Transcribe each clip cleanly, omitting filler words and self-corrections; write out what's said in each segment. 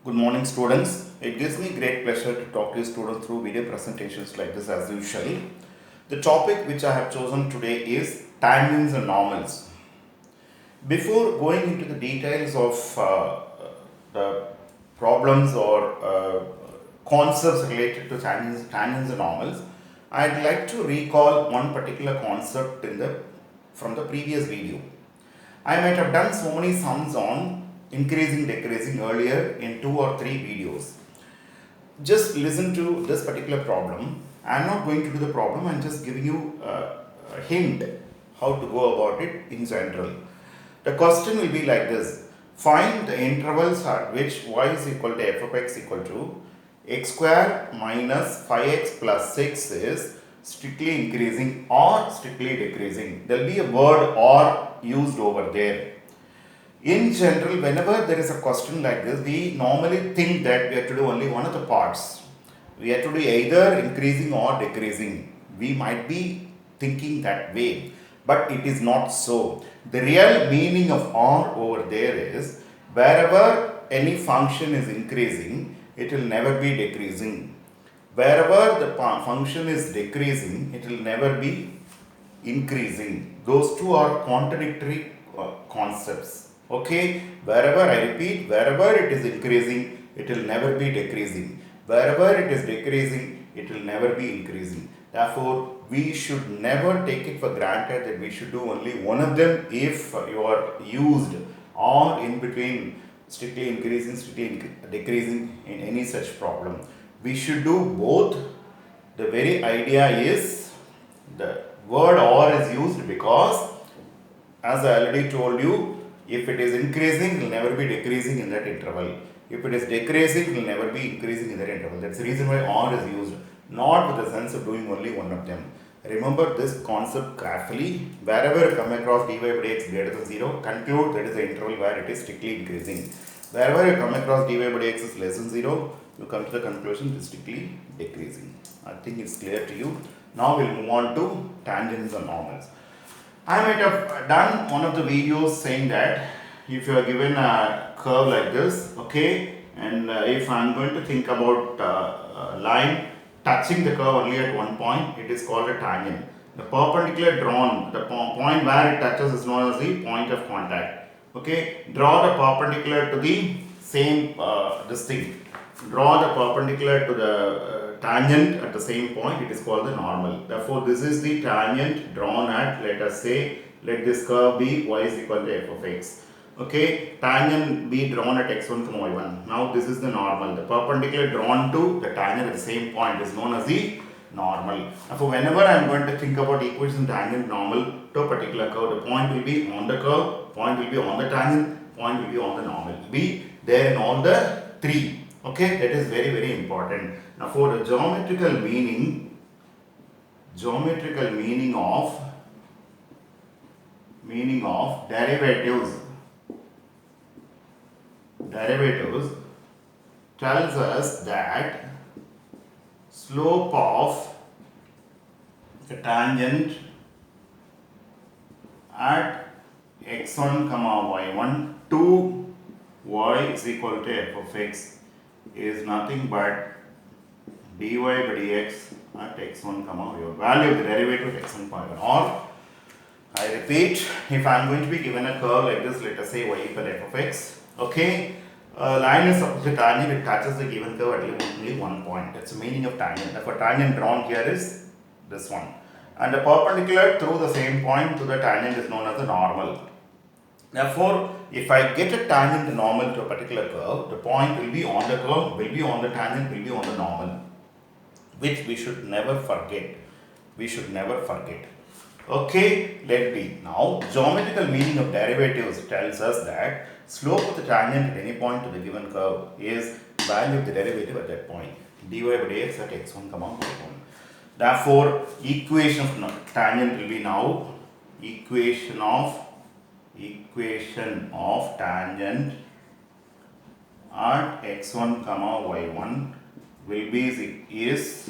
Good morning, students. It gives me great pleasure to talk to you students through video presentations like this as usual. The topic which I have chosen today is tangents and normals. Before going into the details of the problems or concepts related to tangents and normals, I'd like to recall one particular concept from the previous video. I might have done so many sums on increasing decreasing earlier in 2 or 3 videos. Just listen to this particular problem. I am not going to do the problem, I am just giving you a hint how to go about it in general. The question will be like this: find the intervals at which y is equal to f of x equal to x square minus 5x plus 6 is strictly increasing or strictly decreasing. There will be a word or used over there. In general, whenever there is a question like this, we normally think that we have to do only one of the parts. We have to do either increasing or decreasing. We might be thinking that way, but it is not so. The real meaning of or over there is wherever any function is increasing, it will never be decreasing. Wherever the function is decreasing, it will never be increasing. Those two are contradictory concepts. Okay, wherever I repeat, wherever it is increasing, it will never be decreasing. Wherever it is decreasing, it will never be increasing. Therefore, we should never take it for granted that we should do only one of them if you are used or in between strictly increasing, strictly decreasing in any such problem. We should do both. The very idea is the word or is used because, as I already told you, if it is increasing, it will never be decreasing in that interval. If it is decreasing, it will never be increasing in that interval. That's the reason why or is used, not with the sense of doing only one of them. Remember this concept carefully. Wherever you come across dy by dx greater than 0, conclude that is the interval where it is strictly increasing. Wherever you come across dy by dx is less than 0, you come to the conclusion it is strictly decreasing. I think it's clear to you. Now we'll move on to tangents and normals. I might have done one of the videos saying that if you are given a curve like this, okay, and if I am going to think about a line touching the curve only at one point, it is called a tangent. The perpendicular drawn, the point where it touches is known as the point of contact. Okay, draw the perpendicular to the same this thing. Draw the perpendicular to the tangent at the same point, it is called the normal. Therefore, this is the tangent drawn at, let us say, let this curve be y is equal to f of x. Okay, tangent be drawn at x1 comma y1. Now this is the normal. The perpendicular drawn to the tangent at the same point is known as the normal. Therefore, whenever I am going to think about equation tangent normal to a particular curve, the point will be on the curve, point will be on the tangent, point will be on the normal. It will be there in all the three. Okay, that is very, very important. Now for the geometrical meaning of derivatives tells us that slope of the tangent at x1 comma y1 to y is equal to f of x is nothing but dy by dx at x1 comma y1, value of the derivative of x1 comma y1. Or I repeat, if I am going to be given a curve like this, let us say y equal to f of x, okay, line is supposed to tangent, it touches the given curve at only one point. That's the meaning of tangent. Therefore, tangent drawn here is this one, and the perpendicular through the same point to the tangent is known as the normal. Therefore, if I get a tangent normal to a particular curve, the point will be on the curve, will be on the tangent, will be on the normal, which we should never forget. We should never forget. Okay, let be. Now, geometrical meaning of derivatives tells us that slope of the tangent at any point to the given curve is value of the derivative at that point, dy by dx at x1 comma y1. Therefore, equation of tangent will be now equation of tangent at x1 comma y1 will be is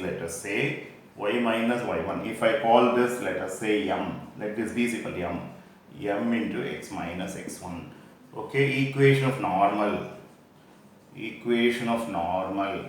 let us say y minus y1. If I call this, let us say m, let this be equal to m into x minus x1. Okay, equation of normal equation of normal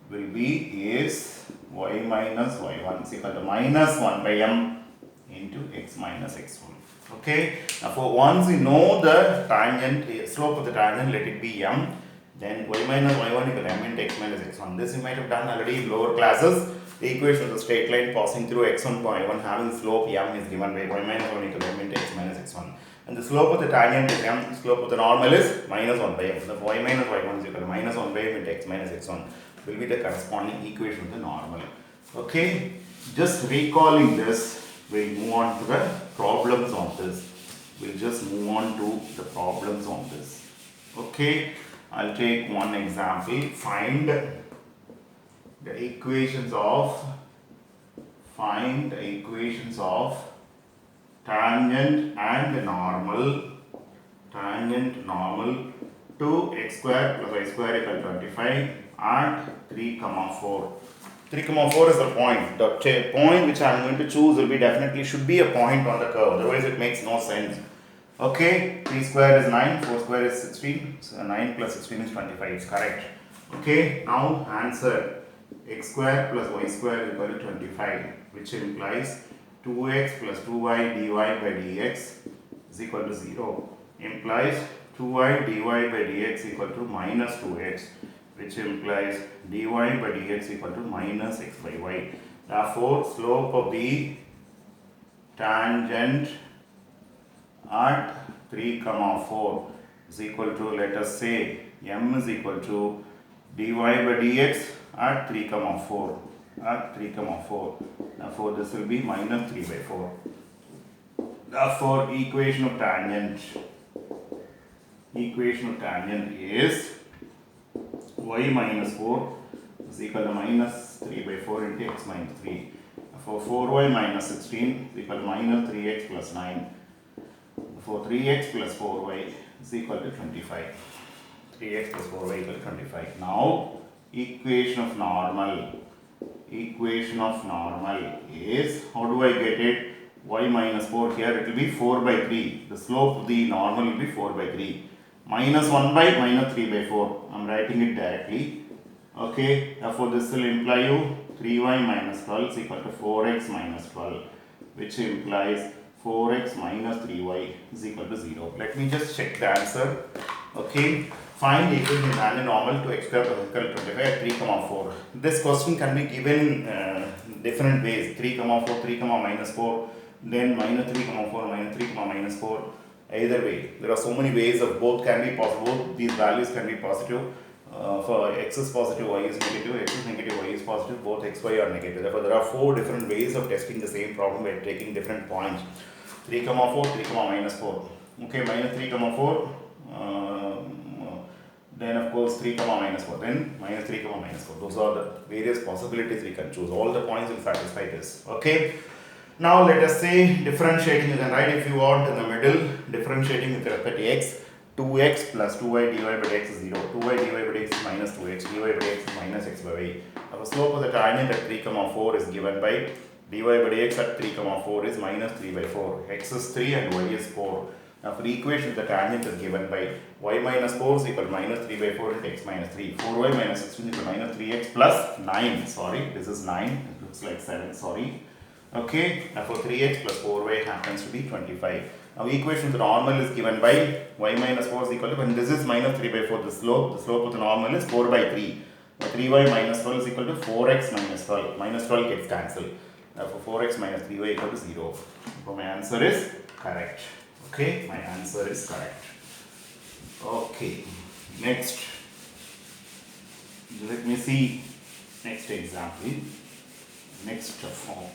will be is y minus y1 is equal to minus 1 by m into x minus x1. Okay, now for once you know the tangent, slope of the tangent, let it be m, then y minus y1 equal to m into x minus x1. This you might have done already in lower classes. The equation of the straight line passing through x1 point 1 having slope m is given by y minus 1 equal to m into x minus x1. And the slope of the tangent is m, slope of the normal is minus 1 by m. So y minus y1 is equal to minus 1 by m into x minus x1 will be the corresponding equation of the normal. Okay, just recalling this, we'll move on to the problems on this. We'll just move on to the problems on this. Okay, I'll take one example. Find the equations of tangent and normal to x square plus y square equal to 25 at 3, 4. 3, 4 is the point. The point which I am going to choose will be definitely should be a point on the curve. Otherwise, it makes no sense. Okay, 3 square is 9, 4 square is 16. So 9 plus 16 is 25. It's correct. Okay, now answer x square plus y square is equal to 25, which implies 2x plus 2y dy by dx is equal to 0. Implies 2y dy by dx equal to minus 2x, which implies dy by dx equal to minus x by y. Therefore, slope of the tangent at 3, 4 is equal to, let us say, m is equal to dy by dx at 3, 4. Therefore, this will be minus 3 by 4. Therefore, equation of tangent is y minus 4 is equal to minus 3 by 4 into x minus 3. For 4y minus 16 is equal to minus 3x plus 9. For 3x plus 4y is equal to 25. 3x plus 4y equal to 25. Now, equation of normal is, how do I get it? Y minus 4, here it will be 4 by 3. The slope of the normal will be 4 by 3. Minus 1 by minus 3 by 4. I am writing it directly. Okay, therefore this will imply you 3y minus 12 is equal to 4x minus 12, which implies 4x minus 3y is equal to 0. Let me just check the answer. Okay, find the equation of tangent normal to x square plus y equal to 25 at 3, 4. This question can be given different ways. 3, 4, 3, minus 4, then minus 3, 4, minus 3, minus 4. Either way, there are so many ways of both can be possible. These values can be positive. For x is positive, y is negative, x is negative, y is positive, both x, y are negative. Therefore, there are 4 different ways of testing the same problem by taking different points. 3, 4, 3, minus 4. Okay, minus 3, 4. Then of course 3, minus 4. Then minus 3, minus 4. Those are the various possibilities we can choose. All the points will satisfy this. Okay. Now let us say differentiating, you can write if you want in the middle, differentiating with respect to x, 2x plus 2y dy by dx is 0, 2y dy by dx is minus 2x, dy by dx is minus x by y. Our slope of the tangent at 3, 4 is given by dy by dx at 3, 4 is minus 3 by 4, x is 3 and y is 4. Now for the equation the tangent is given by y minus 4 is equal to minus 3 by 4 into x minus 3, 4y minus 16 is equal to minus 3x plus 9, sorry, this is 9, it looks like 7, sorry. Okay, now for 3x plus 4y happens to be 25. Now equation of the normal is given by y minus 4 is equal to, when this is minus 3 by 4, the slope of the normal is 4 by 3. Now 3y minus 12 is equal to 4x minus 12. Minus 12 gets cancelled. Therefore 4x minus 3y equal to 0. So my answer is correct. Okay, my answer is correct. Okay, next. Let me see next example. Next form.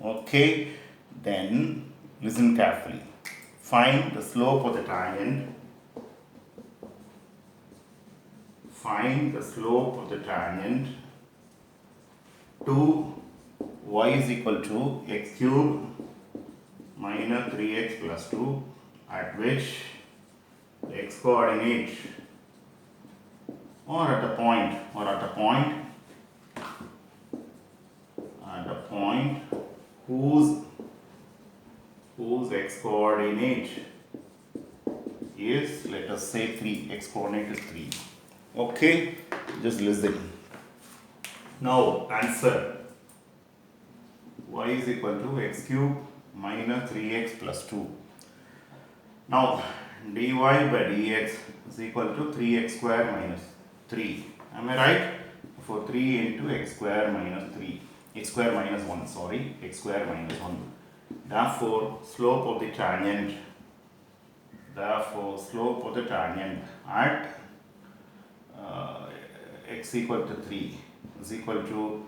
Okay, then listen carefully. Find the slope of the tangent. Find the slope of the tangent to y is equal to x cube minus 3x plus 2, at which the x coordinate or at a point whose x coordinate is, let us say 3, x coordinate is 3. Okay, just listen. Now answer, y is equal to x cube minus 3x plus 2. Now dy by dx is equal to 3x square minus 3. Am I right? For 3 into x square minus 3. X square minus 1, sorry, x square minus 1. Therefore, slope of the tangent at x equal to 3 is equal to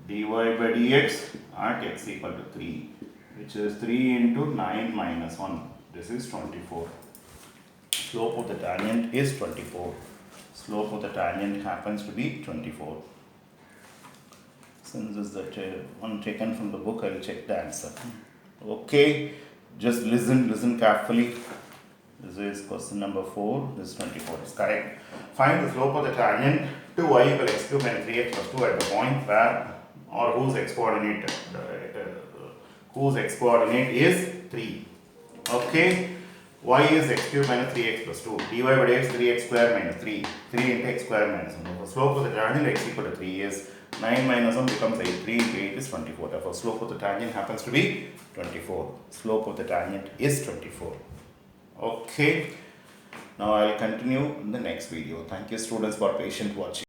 dy by dx at x equal to 3, which is 3 into 9 minus 1. This is 24. Slope of the tangent is 24. Slope of the tangent happens to be 24. Since this is the one taken from the book, I will check the answer. Okay, just listen carefully. This is question number 4. This is 24 is correct. Find the slope of the tangent to y equal x cube minus 3x plus 2 at the point where or whose x coordinate is 3. Okay, y is x cube minus 3x plus 2. dy by dx 3x square minus 3. 3 into x square minus 1. The slope of the tangent x equal to 3 is 9 minus 1 becomes 8. 3 into 8 is 24. Therefore, slope of the tangent happens to be 24. Slope of the tangent is 24. Okay. Now I will continue in the next video. Thank you students for patient watching.